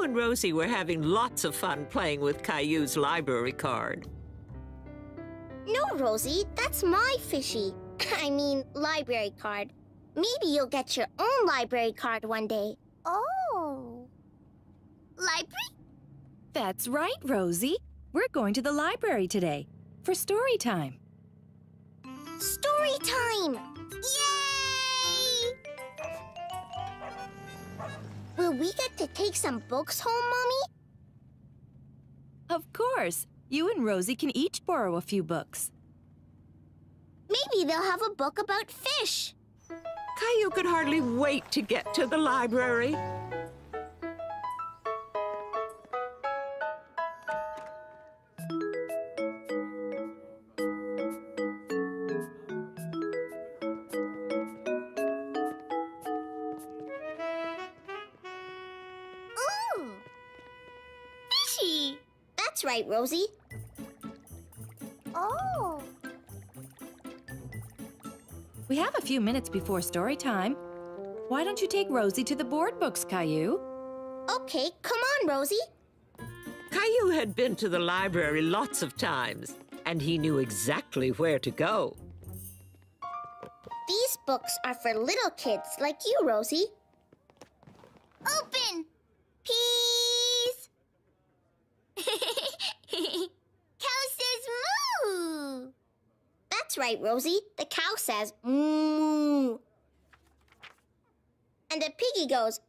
and Rosie were having lots of fun playing with Caillou's library card. No, Rosie, that's my fishy. I mean, library card. Maybe you'll get your own library card one day. Oh. Library? That's right, Rosie. We're going to the library today for story time. Story time! Yay! Will we get to take some books home, Mommy? Of course. You and Rosie can each borrow a few books. Maybe they'll have a book about fish. Caillou could hardly wait to get to the library. Ooh! Fishy! That's right, Rosie. Oh! We have a few minutes before story time. Why don't you take Rosie to the board books, Caillou? Okay, come on, Rosie. Caillou had been to the library lots of times, and he knew exactly where to go. These books are for little kids like you, Rosie. Open! Peas! Cow says moo! That's right, Rosie. The cow says moo. And the piggy goes...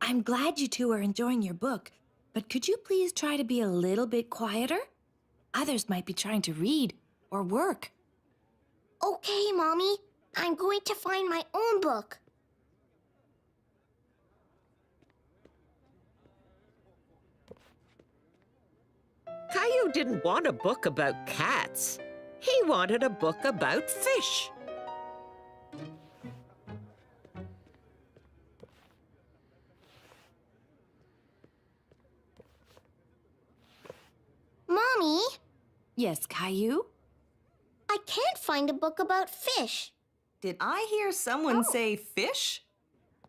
I'm glad you two are enjoying your book, but could you please try to be a little bit quieter? Others might be trying to read or work. Okay, Mommy. I'm going to find my own book. Caillou didn't want a book about cats. He wanted a book about fish. Mommy, Yes, Caillou? I can't find a book about fish. Did I hear someone say fish?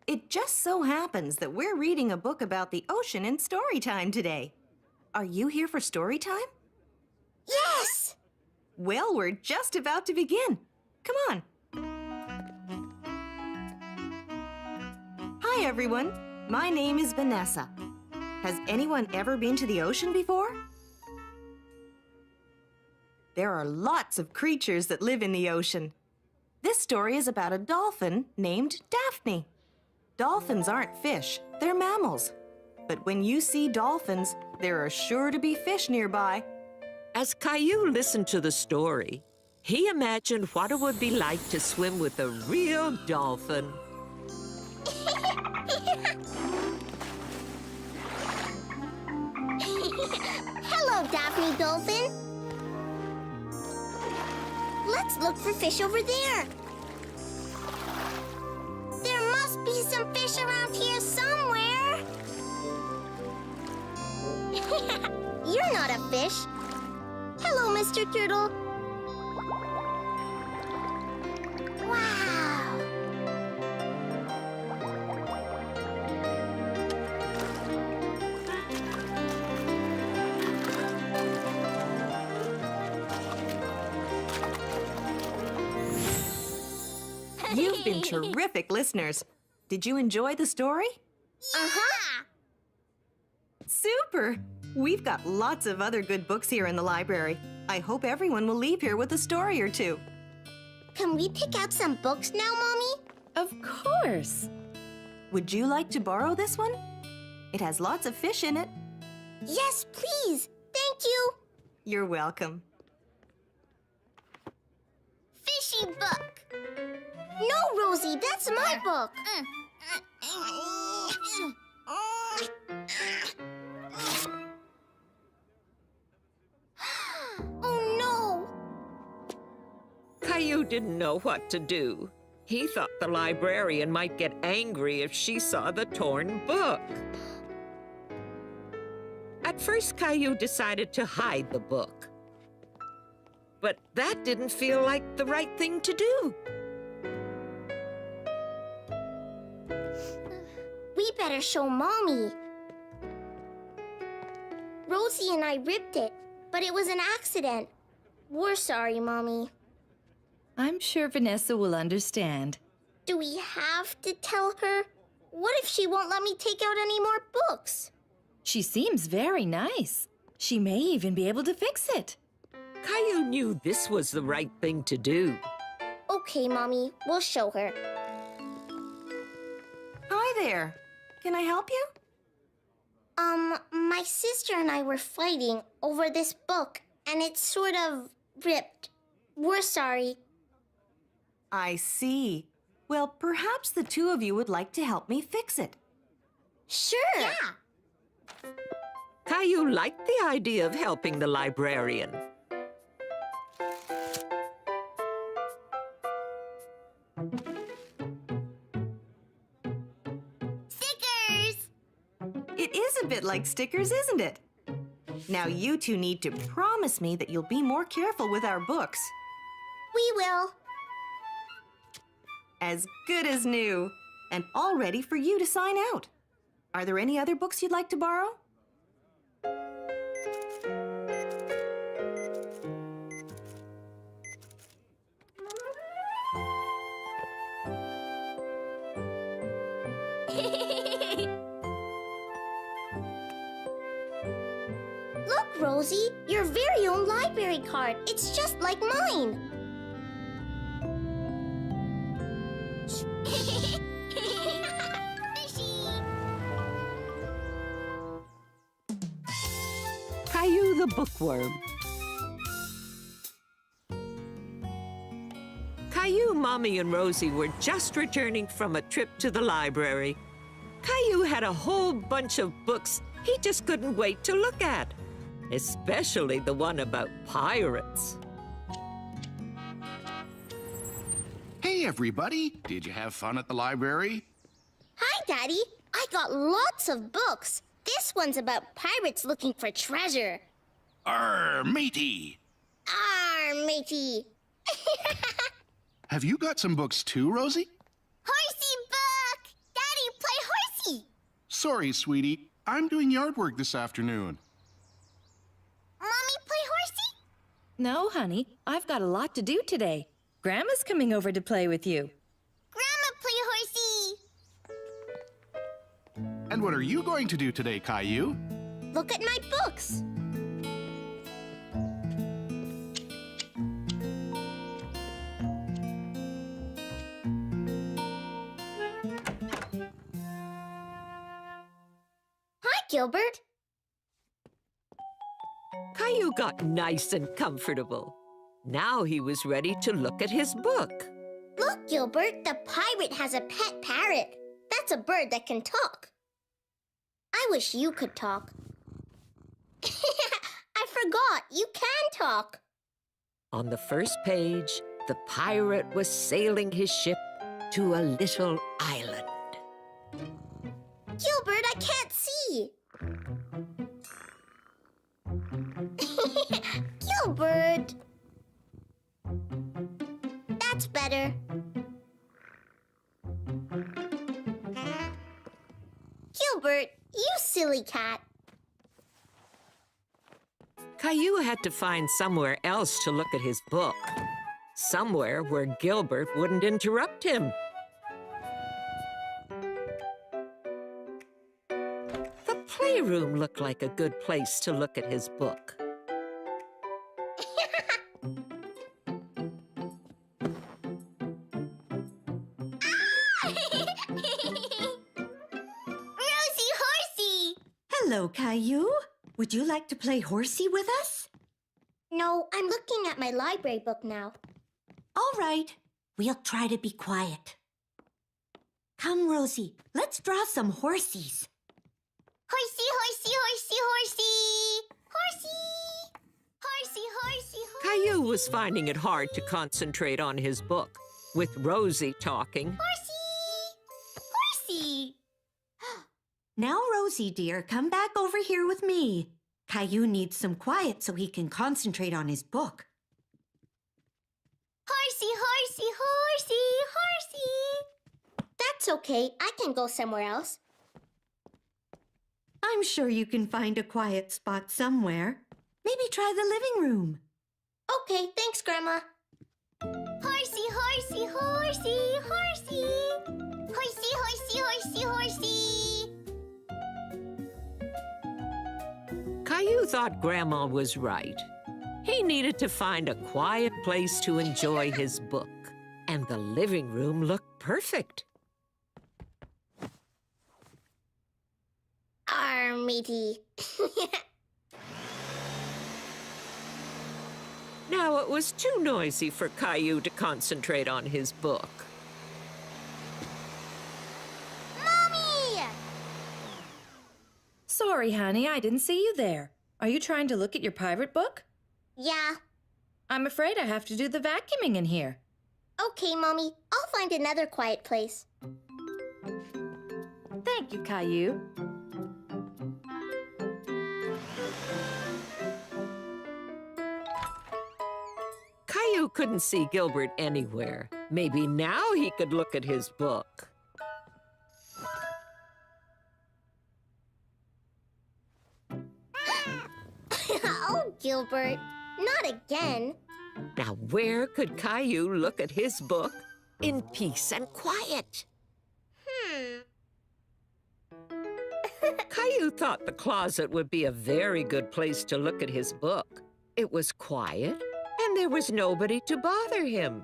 It just so happens that we're reading a book about the ocean in story time today. Are you here for story time? Yes! Well, we're just about to begin. Come on. Hi, everyone. My name is Vanessa. Has anyone ever been to the ocean before? There are lots of creatures that live in the ocean. This story is about a dolphin named Daphne. Dolphins aren't fish, they're mammals. But when you see dolphins, there are sure to be fish nearby. As Caillou listened to the story, he imagined what it would be like to swim with a real dolphin. Hello, Daphne Dolphin. Let's look for fish over there. There must be some fish around here somewhere. You're not a fish. Hello, Mr. Turtle. Wow. You've been terrific listeners. Did you enjoy the story? Uh-huh. Super! We've got lots of other good books here in the library. I hope everyone will leave here with a story or two. Can we pick out some books now, Mommy? Of course. Would you like to borrow this one? It has lots of fish in it. Yes, please. Thank you. You're welcome. Fishy book. No, Rosie, that's my book. Oh, no. Caillou didn't know what to do. He thought the librarian might get angry if she saw the torn book. At first, Caillou decided to hide the book. But that didn't feel like the right thing to do. better show Mommy. Rosie and I ripped it, but it was an accident. We're sorry, Mommy. I'm sure Vanessa will understand. Do we have to tell her? What if she won't let me take out any more books? She seems very nice. She may even be able to fix it. Caillou knew this was the right thing to do. Okay, Mommy, we'll show her. Hi there. Can I help you? My sister and I were fighting over this book, and it's sort of ripped. We're sorry. I see. Well, perhaps the two of you would like to help me fix it. Sure. Yeah. Caillou liked the idea of helping the librarian. Stickers! It is a bit like stickers, isn't it? Now you two need to promise me that you'll be more careful with our books. We will. As good as new, and all ready for you to sign out. Are there any other books you'd like to borrow? Look, Rosie, your very own library card. It's just like mine. Caillou the Bookworm. Caillou, Mommy, and Rosie were just returning from a trip to the library. Caillou had a whole bunch of books he just couldn't wait to look at, especially the one about pirates. Hey, everybody! Did you have fun at the library? Hi, Daddy. I got lots of books. This one's about pirates looking for treasure. Arr, matey! Arr, matey. Have you got some books too, Rosie? Horsey book! Daddy, play horsey! Sorry, sweetie. I'm doing yard work this afternoon. Mommy, play horsey? No, honey. I've got a lot to do today. Grandma's coming over to play with you. Grandma, play horsey! And what are you going to do today, Caillou? Look at my books. Hi, Gilbert. Caillou got nice and comfortable. Now he was ready to look at his book. Look, Gilbert, the pirate has a pet parrot. That's a bird that can talk. I wish you could talk. I forgot, you can talk. On the first page, the pirate was sailing his ship to a little island. Gilbert, I can't see. Gilbert. That's better. Gilbert, you silly cat. Caillou had to find somewhere else to look at his book. Somewhere where Gilbert wouldn't interrupt him. The playroom looked like a good place to look at his book. Rosie Horsey! Hello, Caillou. Would you like to play horsey with us? No, I'm looking at my library book now. All right. We'll try to be quiet. Come, Rosie. Let's draw some horsies. Horsey, horsey, horsey, horsey! Horsey! Horsey, horsey, horsey! Caillou was finding it hard to concentrate on his book, with Rosie talking. Horsey! Horsey! Now, Rosie, dear, come back over here with me. Caillou needs some quiet so he can concentrate on his book. Horsey, horsey, horsey, horsey! That's okay. I can go somewhere else. I'm sure you can find a quiet spot somewhere. Maybe try the living room. Okay, thanks, Grandma. Horsey, horsey, horsey, horsey. Horsey, horsey, horsey, horsey. Caillou thought Grandma was right. He needed to find a quiet place to enjoy his book, and the living room looked perfect. Arr, matey. Now it was too noisy for Caillou to concentrate on his book. Mommy! Sorry, honey, I didn't see you there. Are you trying to look at your pirate book? Yeah. I'm afraid I have to do the vacuuming in here. Okay, Mommy. I'll find another quiet place. Thank you, Caillou. Caillou couldn't see Gilbert anywhere. Maybe now he could look at his book. Oh, Gilbert. Not again. Now where could Caillou look at his book in peace and quiet? Caillou thought the closet would be a very good place to look at his book. It was quiet, and there was nobody to bother him.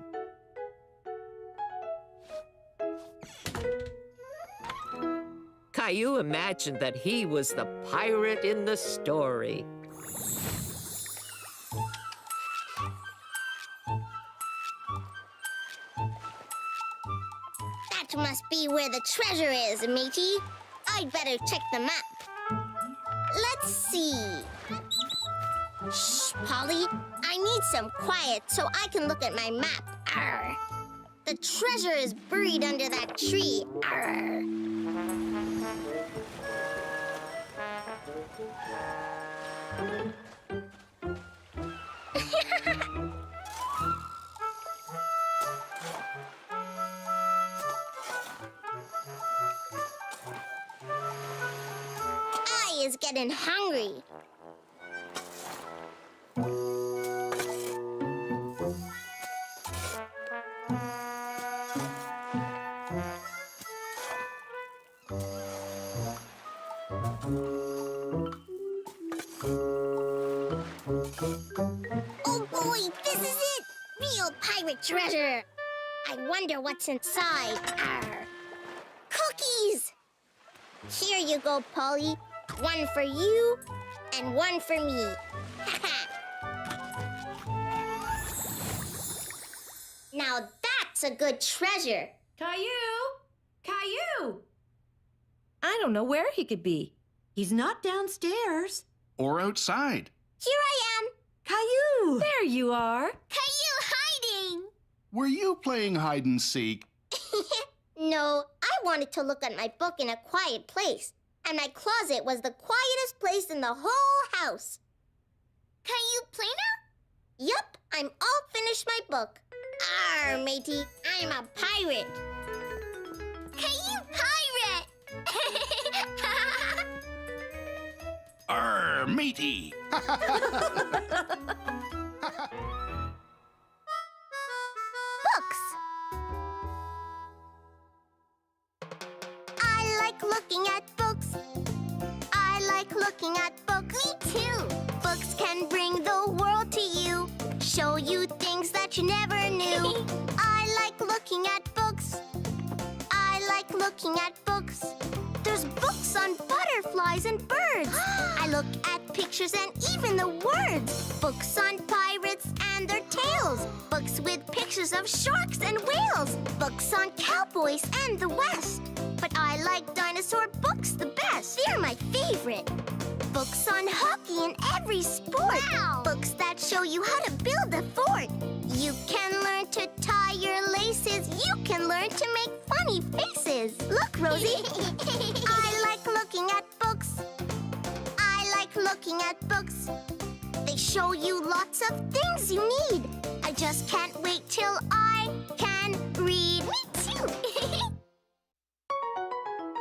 Caillou imagined that he was the pirate in the story. That must be where the treasure is, matey. I'd better check the map. Let's see. Shh, Polly. I need some quiet so I can look at my map. Arr. The treasure is buried under that tree. Arr. I is getting hungry. Oh boy, this is it! Real pirate treasure! I wonder what's inside. Arr. Cookies! Here you go, Polly. One for you, and one for me. Now that's a good treasure. Caillou! Caillou! I don't know where he could be. He's not downstairs. Or outside. Here I am. Caillou! There you are. Caillou hiding! Were you playing hide and seek? No, I wanted to look at my book in a quiet place. And my closet was the quietest place in the whole house. Can you play now? Yup, I'm all finished my book. Arr, matey, I'm a pirate. Can you pirate? Arr, matey! Books. I like looking at books. I like looking at books. Me too. Books can bring the world to you, show you things that you never knew. I like looking at books. I like looking at books. There's books on butterflies and birds. I look at pictures and even the words. Books on pirates and their tales. Books with pictures of sharks and whales. Books on cowboys and the West. But I like dinosaur books the best. They're my favorite. Books on hockey and every sport. Wow. Books that show you how to build a fort. You can learn to tie your laces. You can learn to make funny faces. Look, Rosie. I like looking at books. I like looking at books. They show you lots of things you need. I just can't wait till I can read. Me too.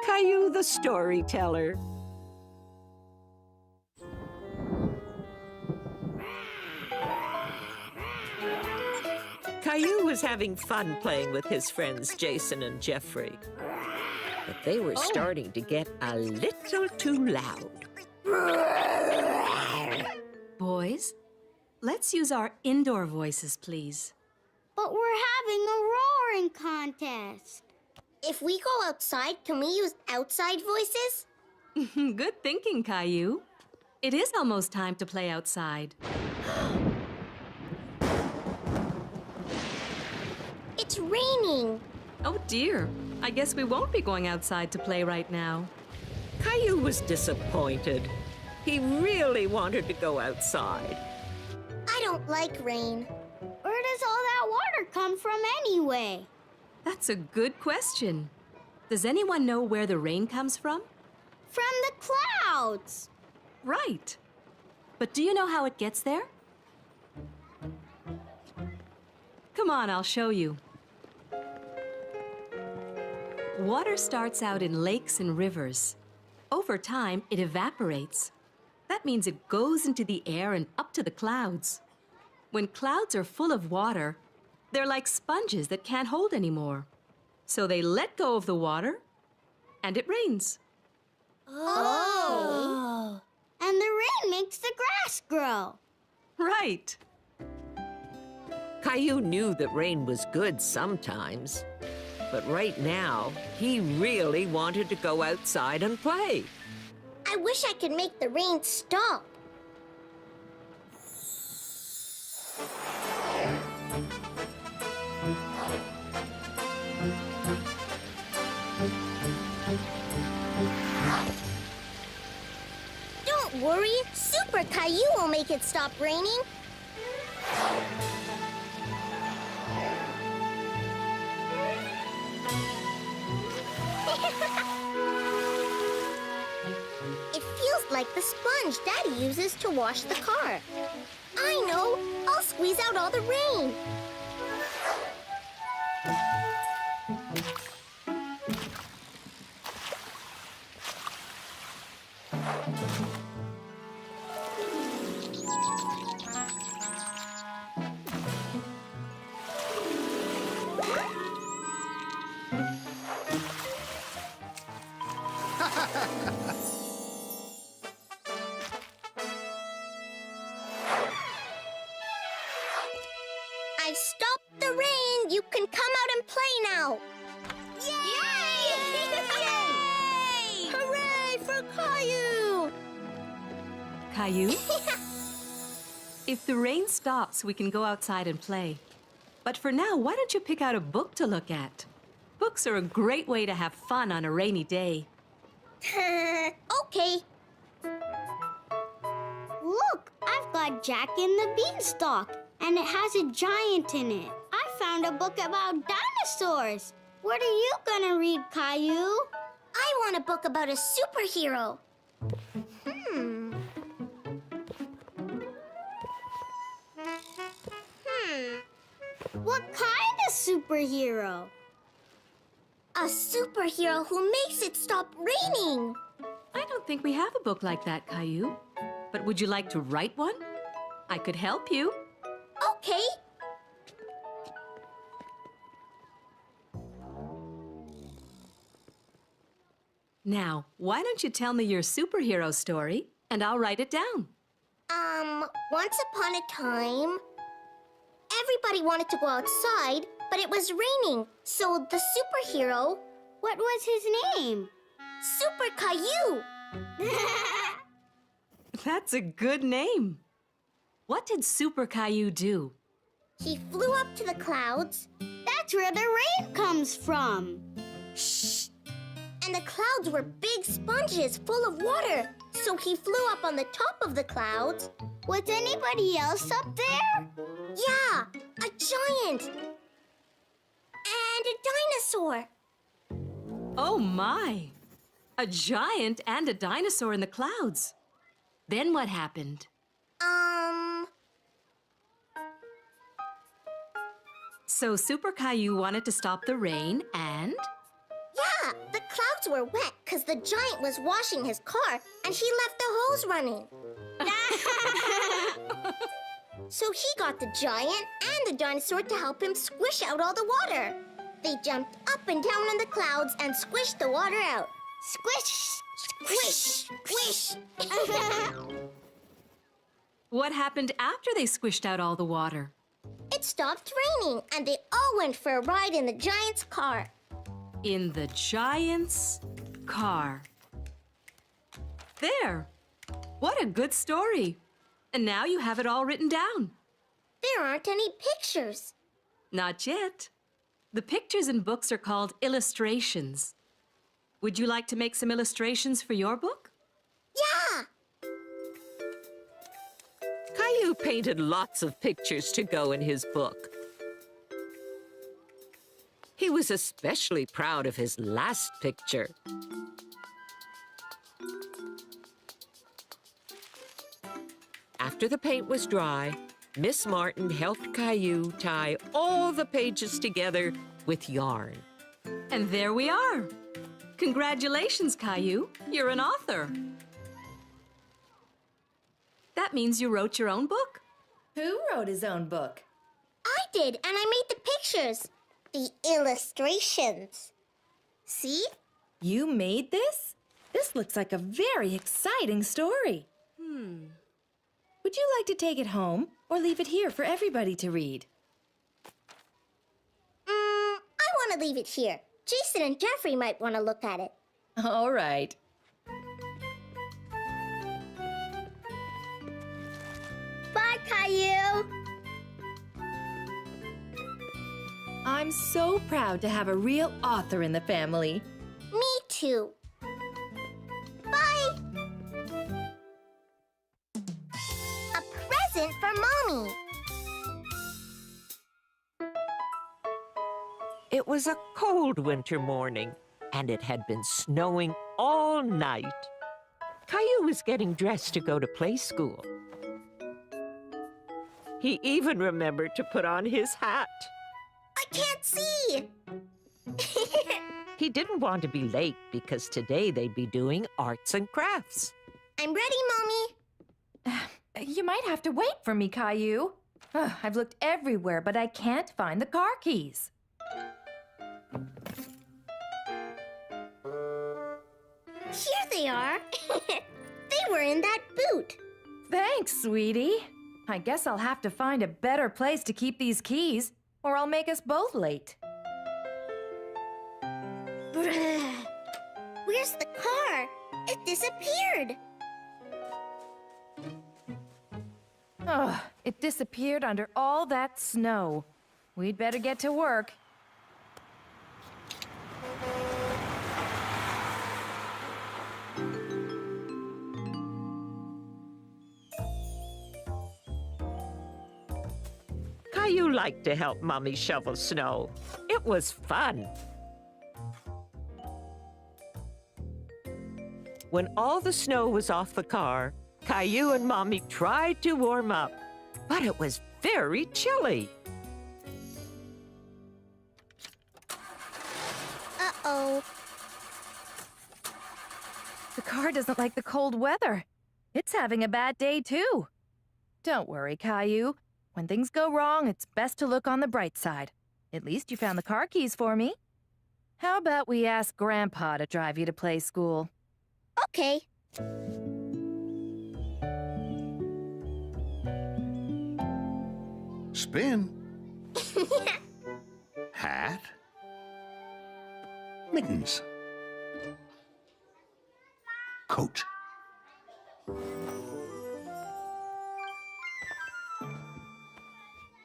Caillou the Storyteller. Caillou was having fun playing with his friends Jason and Jeffrey. But they were starting to get a little too loud. Boys, let's use our indoor voices, please. But we're having a roaring contest. If we go outside, can we use outside voices? Good thinking, Caillou. It is almost time to play outside. It's raining. Oh dear, I guess we won't be going outside to play right now. Caillou was disappointed. He really wanted to go outside. I don't like rain. Where does all that water come from anyway? That's a good question. Does anyone know where the rain comes from? From the clouds. Right. But do you know how it gets there? Come on, I'll show you. Water starts out in lakes and rivers. Over time, it evaporates. That means it goes into the air and up to the clouds. When clouds are full of water, they're like sponges that can't hold anymore. So they let go of the water, and it rains. Oh. And the rain makes the grass grow. Right. Caillou knew that rain was good sometimes. But right now, he really wanted to go outside and play. I wish I could make the rain stop. Don't worry, Super Caillou will make it stop raining. It feels like the sponge Daddy uses to wash the car. I know! I'll squeeze out all the rain. I stopped the rain. You can come out and play now. Yay! Yay! Hooray for Caillou! Caillou? If the rain stops, we can go outside and play. But for now, why don't you pick out a book to look at? Books are a great way to have fun on a rainy day. Okay. Look, I've got Jack and the Beanstalk, and it has a giant in it. I found a book about dinosaurs. What are you gonna read, Caillou? I want a book about a superhero. What kind of superhero? A superhero who makes it stop raining. I don't think we have a book like that, Caillou. But would you like to write one? I could help you. Okay. Now, why don't you tell me your superhero story, and I'll write it down. Once upon a time, everybody wanted to go outside, but it was raining. So the superhero... What was his name? Super Caillou. That's a good name. What did Super Caillou do? He flew up to the clouds. That's where the rain comes from. Shh! And the clouds were big sponges full of water. So he flew up on the top of the clouds. Was anybody else up there? Yeah, a giant. And a dinosaur. Oh my! A giant and a dinosaur in the clouds. Then what happened? So Super Caillou wanted to stop the rain and... Yeah, the clouds were wet because the giant was washing his car and he left the hose running. So he got the giant and the dinosaur to help him squish out all the water. They jumped up and down in the clouds and squished the water out. Squish, squish, squish. What happened after they squished out all the water? It stopped raining, and they all went for a ride in the giant's car. In the giant's car. There. What a good story. And now you have it all written down. There aren't any pictures. Not yet. The pictures in books are called illustrations. Would you like to make some illustrations for your book? Yeah! Caillou painted lots of pictures to go in his book. He was especially proud of his last picture. After the paint was dry, Miss Martin helped Caillou tie all the pages together with yarn. And there we are. Congratulations, Caillou. You're an author. That means you wrote your own book. Who wrote his own book? I did, and I made the pictures. The illustrations. See? You made this? This looks like a very exciting story. Would you like to take it home or leave it here for everybody to read? I want to leave it here. Jason and Jeffrey might want to look at it. All right. Bye, Caillou. I'm so proud to have a real author in the family. Me too. Bye. A present for Mommy. It was a cold winter morning, and it had been snowing all night. Caillou was getting dressed to go to play school. He even remembered to put on his hat. I can't see. He didn't want to be late because today they'd be doing arts and crafts. I'm ready, Mommy. You might have to wait for me, Caillou. I've looked everywhere, but I can't find the car keys. Here they are. They were in that boot. Thanks, sweetie. I guess I'll have to find a better place to keep these keys, or I'll make us both late. Where's the car? It disappeared. Oh, it disappeared under all that snow. We'd better get to work. Caillou liked to help Mommy shovel snow. It was fun. When all the snow was off the car, Caillou and Mommy tried to warm up, but it was very chilly. Uh-oh. The car doesn't like the cold weather. It's having a bad day, too. Don't worry, Caillou. When things go wrong, it's best to look on the bright side. At least you found the car keys for me. How about we ask Grandpa to drive you to play school? Okay. Spin. Hat. Mittens. Coat.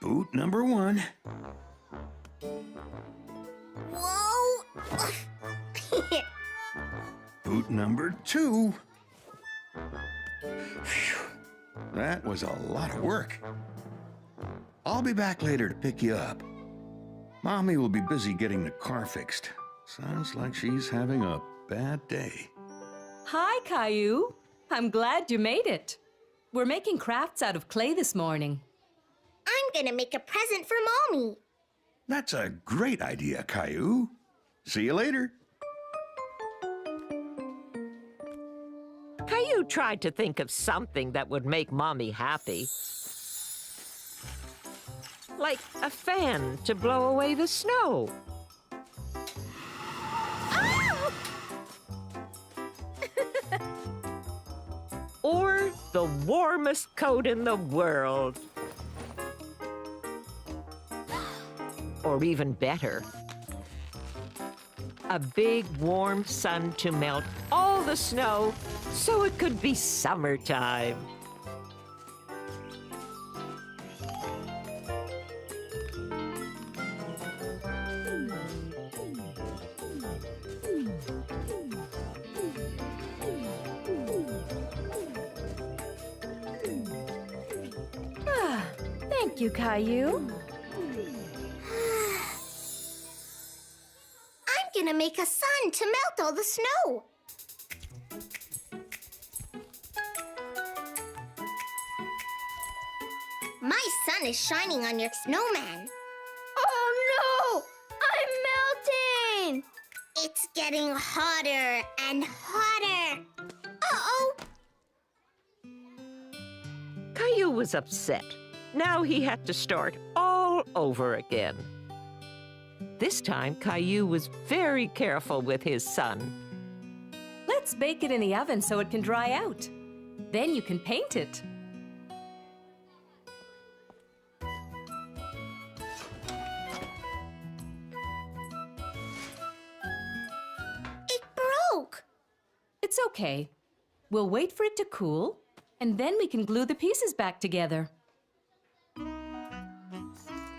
Boot number 1. Whoa. Boot number 2. Phew. That was a lot of work. I'll be back later to pick you up. Mommy will be busy getting the car fixed. Sounds like she's having a bad day. Hi, Caillou. I'm glad you made it. We're making crafts out of clay this morning. I'm gonna make a present for Mommy. That's a great idea, Caillou. See you later. Caillou tried to think of something that would make Mommy happy. like a fan to blow away the snow. Or the warmest coat in the world. Or even better, a big warm sun to melt all the snow so it could be summertime. Thank you, Caillou. I'm gonna make a sun to melt all the snow. My sun is shining on your snowman. Oh no! I'm melting! It's getting hotter and hotter. Uh-oh! Caillou was upset. Now he had to start all over again. This time, Caillou was very careful with his sun. Let's bake it in the oven so it can dry out. Then you can paint it. It broke. It's okay. We'll wait for it to cool, and then we can glue the pieces back together.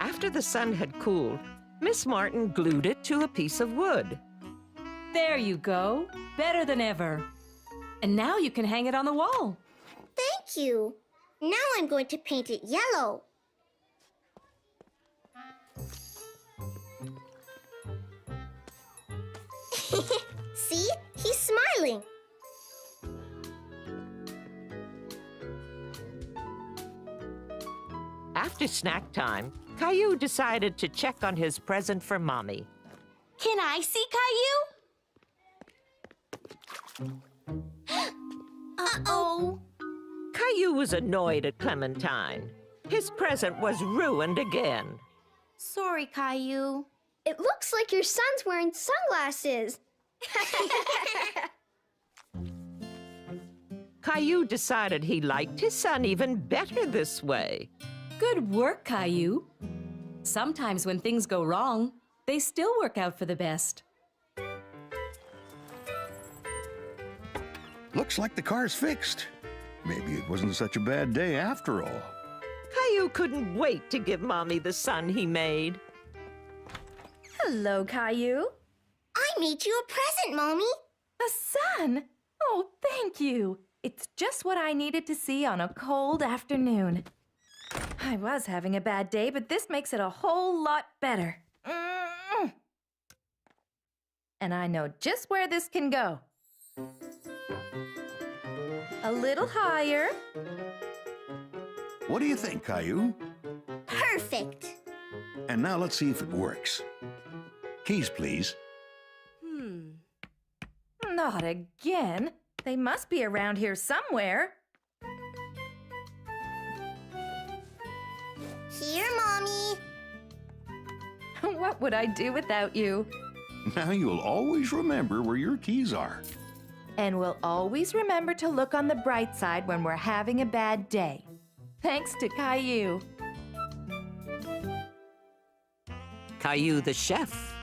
After the sun had cooled, Miss Martin glued it to a piece of wood. There you go. Better than ever. And now you can hang it on the wall. Thank you. Now I'm going to paint it yellow. See? He's smiling. After snack time, Caillou decided to check on his present for Mommy. Can I see Caillou? Uh-oh. Caillou was annoyed at Clementine. His present was ruined again. Sorry, Caillou. It looks like your son's wearing sunglasses. Caillou decided he liked his son even better this way. Good work, Caillou. Sometimes when things go wrong, they still work out for the best. Looks like the car's fixed. Maybe it wasn't such a bad day after all. Caillou couldn't wait to give Mommy the sun he made. Hello, Caillou. I made you a present, Mommy. A sun? Oh, thank you. It's just what I needed to see on a cold afternoon. I was having a bad day, but this makes it a whole lot better. And I know just where this can go. A little higher. What do you think, Caillou? Perfect. And now let's see if it works. Keys, please. Not again. They must be around here somewhere. Here, Mommy. What would I do without you? Now you'll always remember where your keys are. And we'll always remember to look on the bright side when we're having a bad day. Thanks to Caillou. Caillou the chef.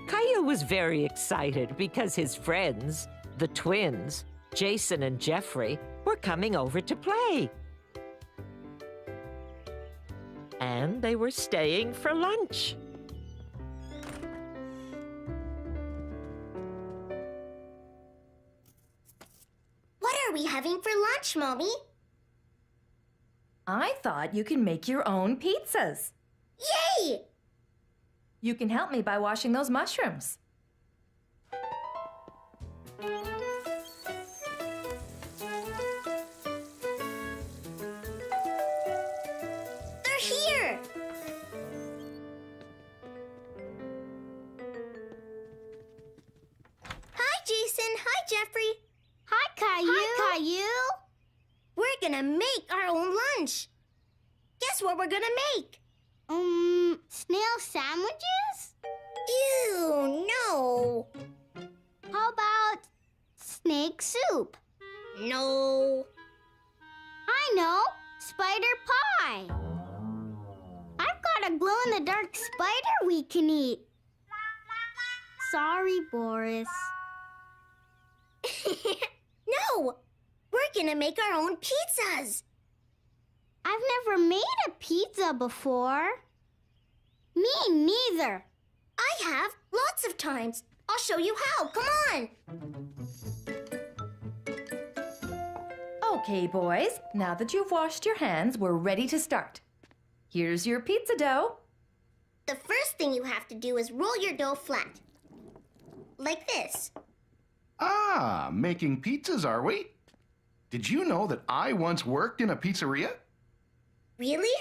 Caillou was very excited because his friends, the twins, Jason and Jeffrey, were coming over to play. And they were staying for lunch. What are we having for lunch, Mommy? I thought you can make your own pizzas. Yay! You can help me by washing those mushrooms. They're here! Hi, Jason. Hi, Jeffrey. Hi, Caillou. Hi, Caillou. We're gonna make our own lunch. Guess what we're gonna make? Snail sandwiches? Ew, no. How about snake soup? No. I know. Spider pie. I've got a glow-in-the-dark spider we can eat. Sorry, Boris. No! We're gonna make our own pizzas. I've never made a pizza before. Me neither. I have, lots of times. I'll show you how. Come on. Okay, boys. Now that you've washed your hands, we're ready to start. Here's your pizza dough. The first thing you have to do is roll your dough flat. Like this. Ah, making pizzas, are we? Did you know that I once worked in a pizzeria? Really?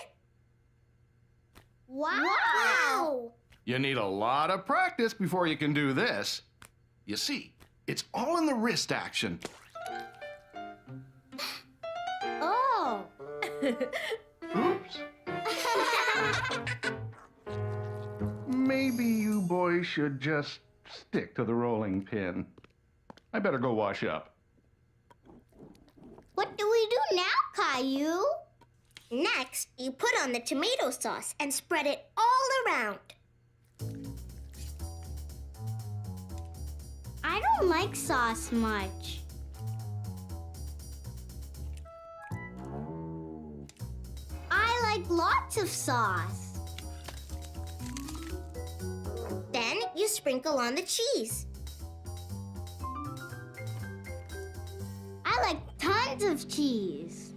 Wow! You need a lot of practice before you can do this. You see, it's all in the wrist action. Oh! Oops. Maybe you boys should just stick to the rolling pin. I better go wash up. What do we do now, Caillou? Next, you put on the tomato sauce and spread it all around. I don't like sauce much. I like lots of sauce. Then you sprinkle on the cheese. I like tons of cheese.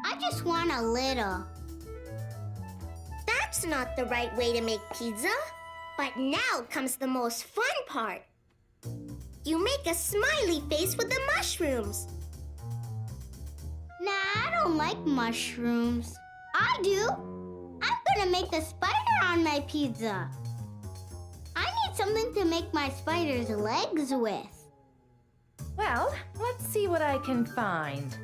I just want a little. That's not the right way to make pizza. But now comes the most fun part. You make a smiley face with the mushrooms. Nah, I don't like mushrooms. I do. I'm gonna make the spider on my pizza. I need something to make my spider's legs with. Well, let's see what I can find.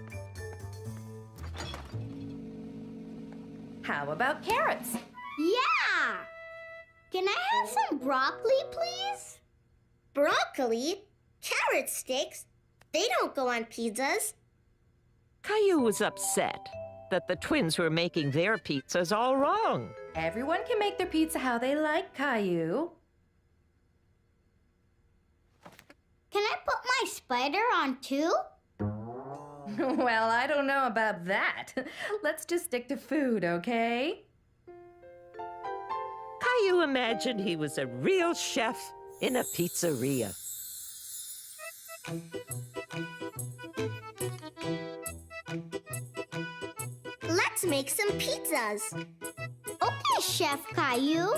How about carrots? Yeah! Can I have some broccoli, please? Broccoli? Carrot sticks? They don't go on pizzas. Caillou was upset that the twins were making their pizzas all wrong. Everyone can make their pizza how they like, Caillou. Can I put my spider on too? Well, I don't know about that. Let's just stick to food, okay? Caillou imagined he was a real chef in a pizzeria. Let's make some pizzas. Okay, Chef Caillou.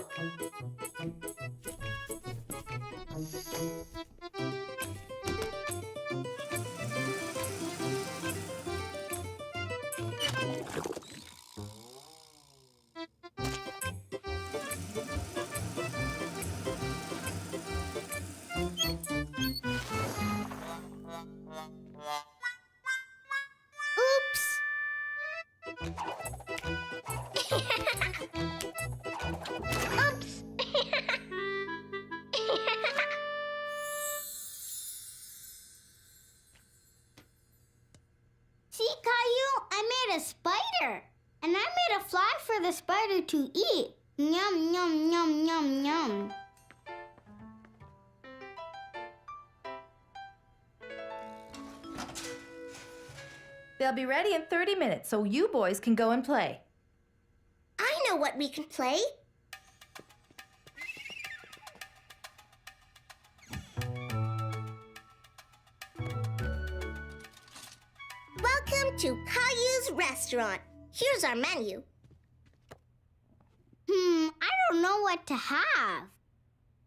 Oops. See, Caillou, I made a spider. And I made a fly for the spider to eat. Yum, yum, yum, yum, yum. They'll be ready in 30 minutes, so you boys can go and play. I know what we can play. Welcome to Caillou's restaurant. Here's our menu. I don't know what to have.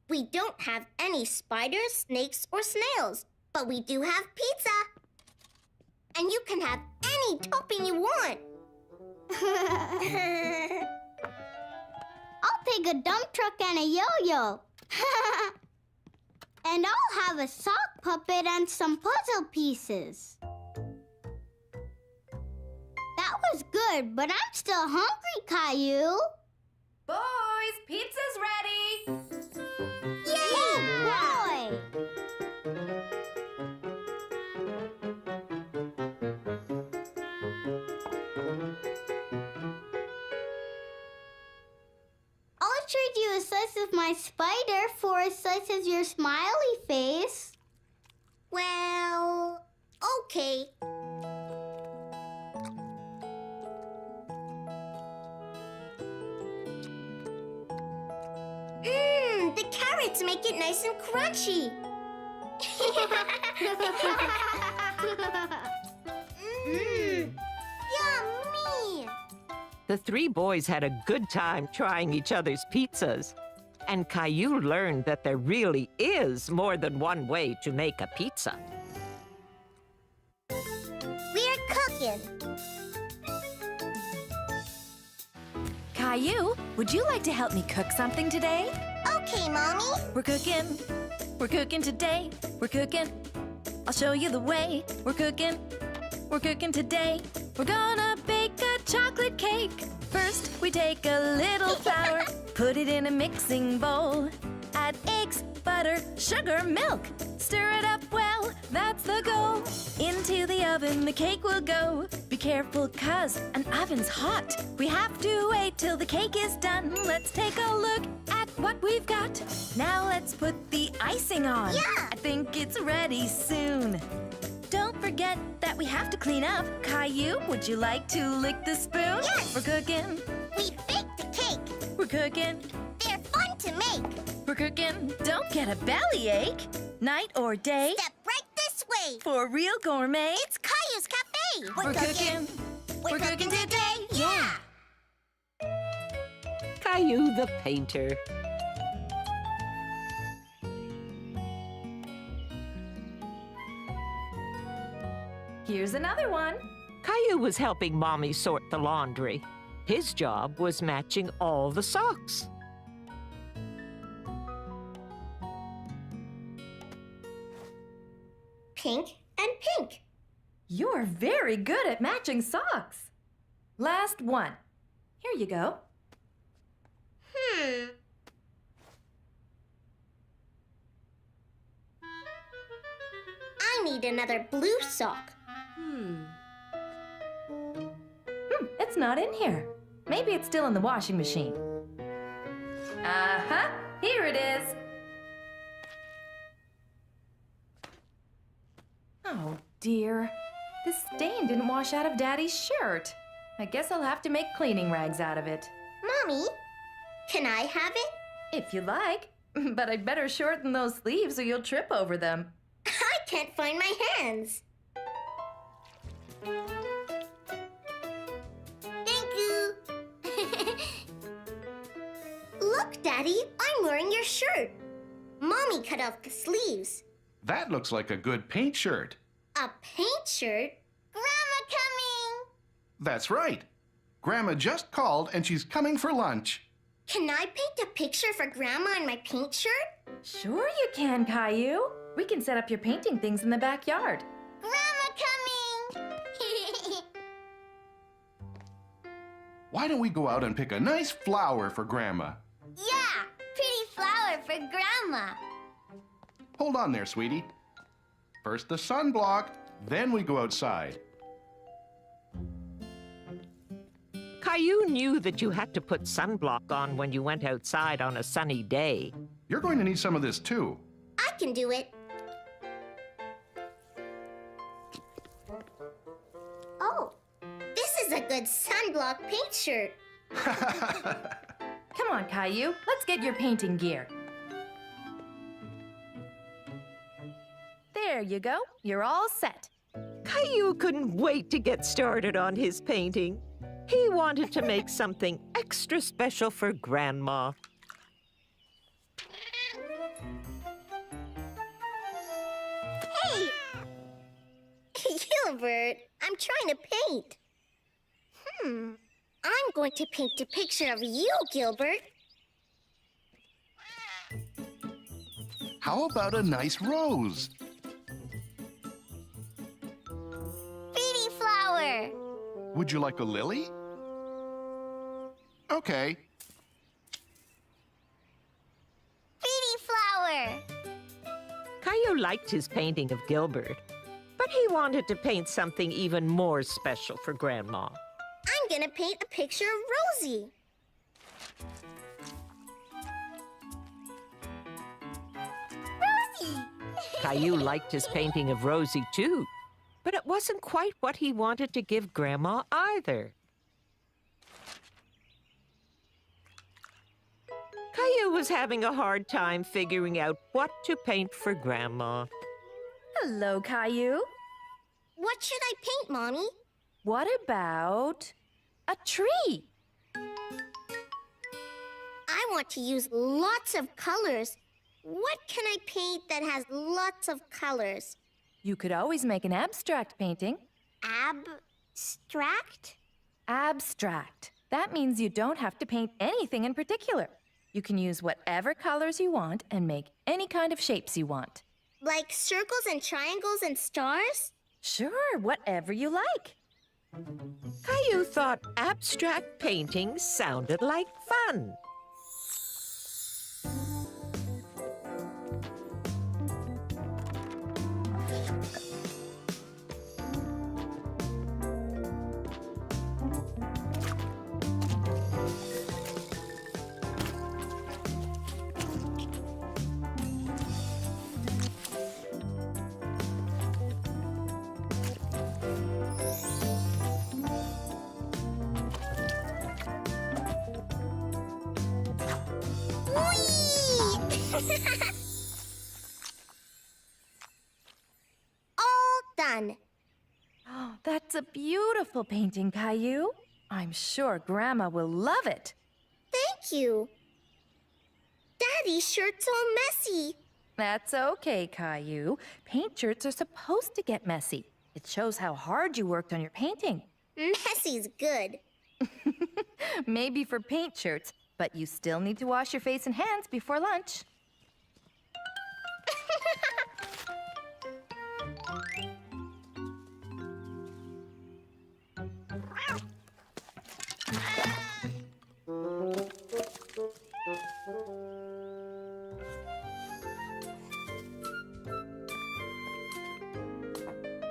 We don't have any spiders, snakes, or snails, but we do have pizza. And you can have any topping you want. I'll take a dump truck and a yo-yo. And I'll have a sock puppet and some puzzle pieces. That was good, but I'm still hungry, Caillou. Boys, pizza's ready! Yay, boy! I'll trade you a slice of my spider for a slice of your smiley face. Well, okay. The carrots make it nice and crunchy. Yummy! The three boys had a good time trying each other's pizzas. And Caillou learned that there really is more than one way to make a pizza. We're cooking. Caillou, would you like to help me cook something today? Okay, Mommy. We're cooking. We're cooking today. We're cooking. I'll show you the way. We're cooking. We're cooking today. We're gonna bake a chocolate cake. First, we take a little flour, put it in a mixing bowl. Add eggs, butter, sugar, milk. Stir it up well, that's the goal. Into the oven the cake will go. Be careful, 'cause an oven's hot. We have to wait till the cake is done. Let's take a look at what we've got. Now let's put the icing on. Yeah. I think it's ready soon. Don't forget that we have to clean up. Caillou, would you like to lick the spoon? Yes. We're cooking. We baked the cake. We're cooking. They're fun to make. We're cooking. Don't get a bellyache. Night or day. Step right this way. For real gourmet. It's Caillou's Cafe. We're cooking. We're cooking today. Yeah. Caillou the painter. Here's another one. Caillou was helping Mommy sort the laundry. His job was matching all the socks. Pink and pink. You're very good at matching socks. Last one. Here you go. I need another blue sock. It's not in here. Maybe it's still in the washing machine. Uh-huh. Here it is. Oh, dear. This stain didn't wash out of Daddy's shirt. I guess I'll have to make cleaning rags out of it. Mommy, can I have it? If you like. But I'd better shorten those sleeves or you'll trip over them. I can't find my hands. Thank you. Look, Daddy, I'm wearing your shirt. Mommy cut off the sleeves. That looks like a good paint shirt. A paint shirt? Grandma coming! That's right. Grandma just called and she's coming for lunch. Can I paint a picture for Grandma in my paint shirt? Sure you can, Caillou. We can set up your painting things in the backyard. Grandma coming! Why don't we go out and pick a nice flower for Grandma? Yeah, pretty flower for Grandma. Hold on there, sweetie. First the sunblock, then we go outside. Caillou knew that you had to put sunblock on when you went outside on a sunny day. You're going to need some of this too. I can do it. Oh, this is a good sunblock paint shirt. Come on, Caillou. Let's get your painting gear. There you go. You're all set. Caillou couldn't wait to get started on his painting. He wanted to make something extra special for Grandma. Hey! Gilbert, I'm trying to paint. I'm going to paint a picture of you, Gilbert. How about a nice rose? Pretty flower. Would you like a lily? Okay. Pretty flower. Caillou liked his painting of Gilbert, but he wanted to paint something even more special for Grandma. I'm gonna paint a picture of Rosie. Rosie! Caillou liked his painting of Rosie, too, but it wasn't quite what he wanted to give Grandma either. Caillou was having a hard time figuring out what to paint for Grandma. Hello, Caillou. What should I paint, Mommy? What about a tree? I want to use lots of colors. What can I paint that has lots of colors? You could always make an abstract painting. Abstract? Abstract. That means you don't have to paint anything in particular. You can use whatever colors you want and make any kind of shapes you want. Like circles and triangles and stars? Sure, whatever you like. Caillou thought abstract painting sounded like fun. All done. Oh, that's a beautiful painting, Caillou. I'm sure Grandma will love it. Thank you. Daddy's shirt's all messy. That's okay, Caillou. Paint shirts are supposed to get messy. It shows how hard you worked on your painting. Messy's good. Maybe for paint shirts, but you still need to wash your face and hands before lunch.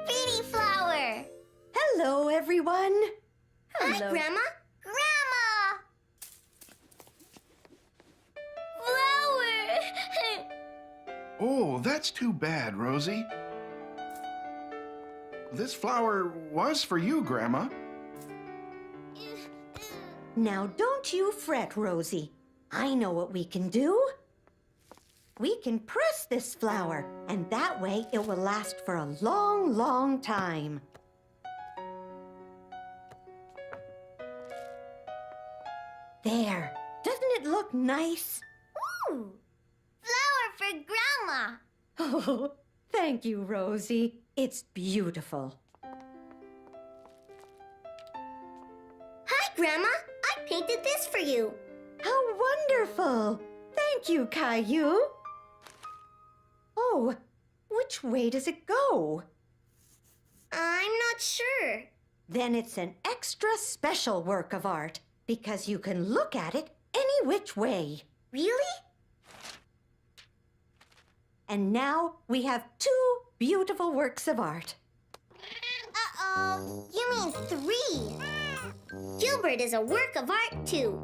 Pretty flower. Hello, everyone. Hi, Grandma. Grandma! Flower! Oh, that's too bad, Rosie. This flower was for you, Grandma. Now, don't you fret, Rosie. I know what we can do. We can press this flower, and that way it will last for a long, long time. There. Doesn't it look nice? Ooh! Flower for Grandma. Oh, thank you, Rosie. It's beautiful. Hi, Grandma. I painted this for you. How wonderful! Thank you, Caillou. Oh, which way does it go? I'm not sure. Then it's an extra special work of art because you can look at it any which way. Really? And now we have 2 beautiful works of art. Uh-oh. You mean 3. Gilbert is a work of art, too.